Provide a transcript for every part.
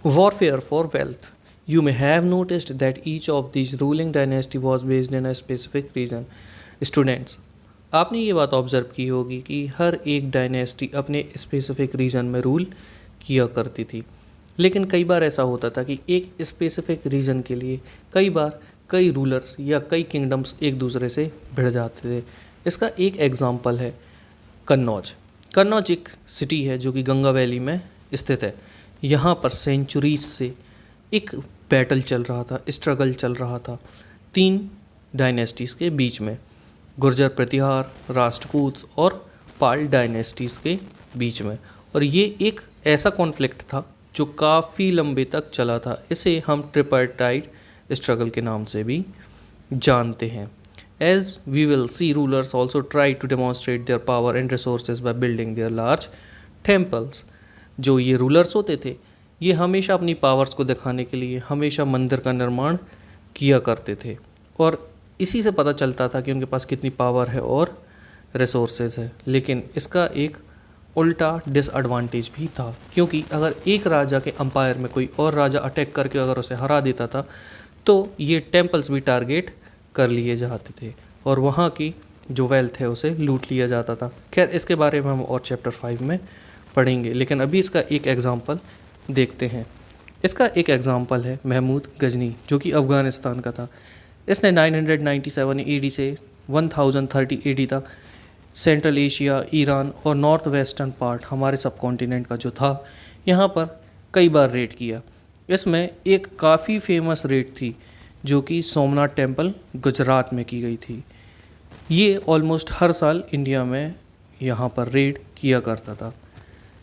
Warfare for wealth. You may have noticed that each of these ruling dynasty was based in a specific region. Students, आपने ये बात observe की होगी कि हर एक डायनेस्टी अपने स्पेसिफिक रीजन में रूल किया करती थी, लेकिन कई बार ऐसा होता था कि एक स्पेसिफिक रीजन के लिए कई बार कई रूलर्स या कई किंगडम्स एक दूसरे से भिड़ जाते थे। इसका एक एग्जांपल है कन्नौज। कन्नौज एक सिटी है जो कि गंगा वैली में स्थित है। यहाँ पर सेंचुरीज से एक बैटल चल रहा था, स्ट्रगल चल रहा था तीन डायनेस्टीज़ के बीच में, गुर्जर प्रतिहार, राष्ट्रकूट्स और पाल डायनेस्टीज़ के बीच में। और ये एक ऐसा कॉन्फ्लिक्ट था जो काफ़ी लंबे तक चला था। इसे हम ट्रिपार्टाइट स्ट्रगल के नाम से भी जानते हैं। As we will see, rulers also try to demonstrate their power and resources by building their large temples. जो ये रूलर्स होते थे, ये हमेशा अपनी पावर्स को दिखाने के लिए हमेशा मंदिर का निर्माण किया करते थे, और इसी से पता चलता था कि उनके पास कितनी पावर है और रिसोर्सेज है। लेकिन इसका एक उल्टा डिसएडवांटेज भी था, क्योंकि अगर एक राजा के अंपायर में कोई और राजा अटैक करके अगर उसे हरा देता था तो ये टेम्पल्स भी टारगेट कर लिए जाते थे और वहाँ की जो वेल्थ है उसे लूट लिया जाता था। खैर, इसके बारे में हम और चैप्टर 5 में पढ़ेंगे, लेकिन अभी इसका एक एग्ज़ाम्पल देखते हैं। इसका एक एग्ज़ाम्पल है महमूद गजनी, जो कि अफ़गानिस्तान का था। इसने 997 AD से 1030 AD तक सेंट्रल एशिया, ईरान और नॉर्थ वेस्टर्न पार्ट हमारे सब कॉन्टिनेंट का जो था, यहाँ पर कई बार रेड किया। इसमें एक काफ़ी फेमस रेड थी जो कि सोमनाथ टेम्पल गुजरात में की गई थी। ये ऑलमोस्ट हर साल इंडिया में यहाँ पर रेड किया करता था।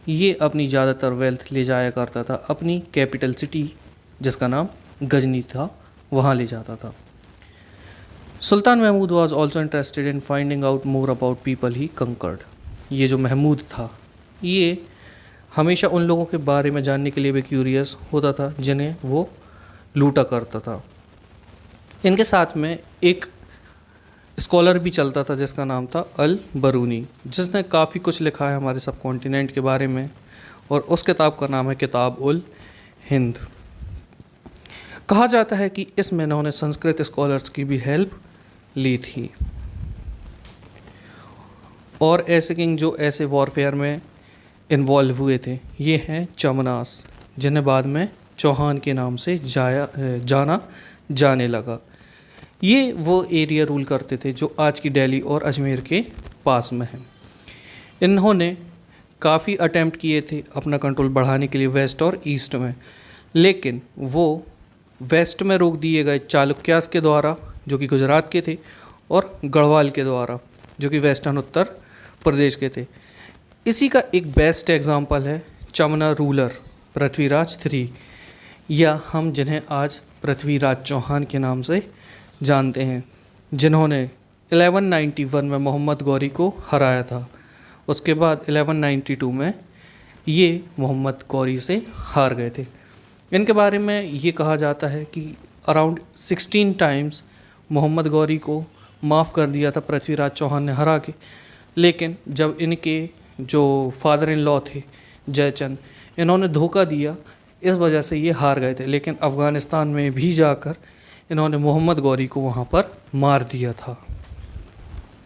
ये अपनी ज़्यादातर वेल्थ ले जाया करता था अपनी कैपिटल सिटी, जिसका नाम गजनी था, वहाँ ले जाता था। Sultan Mahmud was also interested in finding out more about people he conquered. ये जो महमूद था, ये हमेशा उन लोगों के बारे में जानने के लिए भी क्यूरियस होता था जिन्हें वो लूटा करता था। इनके साथ में एक स्कॉलर भी चलता था जिसका नाम था अल बरूनी, जिसने काफ़ी कुछ लिखा है हमारे सब कॉन्टिनेंट के बारे में, और उस किताब का नाम है किताब उल हिंद। कहा जाता है कि इसमें इन्होंने संस्कृत स्कॉलर्स की भी हेल्प ली थी। और ऐसे किंग जो ऐसे वॉरफेयर में इन्वॉल्व हुए थे, ये हैं चमनास, जिन्हें बाद में चौहान के नाम से जाना जाने लगा। ये वो एरिया रूल करते थे जो आज की दिल्ली और अजमेर के पास में है। इन्होंने काफ़ी अटेम्प्ट किए थे अपना कंट्रोल बढ़ाने के लिए वेस्ट और ईस्ट में, लेकिन वो वेस्ट में रोक दिए गए चालुक्यास के द्वारा जो कि गुजरात के थे, और गढ़वाल के द्वारा जो कि वेस्टर्न उत्तर प्रदेश के थे। इसी का एक बेस्ट एग्जांपल है चमना रूलर पृथ्वीराज III, या हम जिन्हें आज पृथ्वीराज चौहान के नाम से जानते हैं, जिन्होंने 1191 में मोहम्मद गौरी को हराया था। उसके बाद 1192 में ये मोहम्मद गौरी से हार गए थे। इनके बारे में ये कहा जाता है कि अराउंड 16 टाइम्स मोहम्मद गौरी को माफ़ कर दिया था पृथ्वीराज चौहान ने हरा के, लेकिन जब इनके जो फादर इन लॉ थे जयचंद, इन्होंने धोखा दिया, इस वजह से ये हार गए थे। लेकिन अफ़गानिस्तान में भी जाकर इन्होंने मोहम्मद गौरी को वहाँ पर मार दिया था।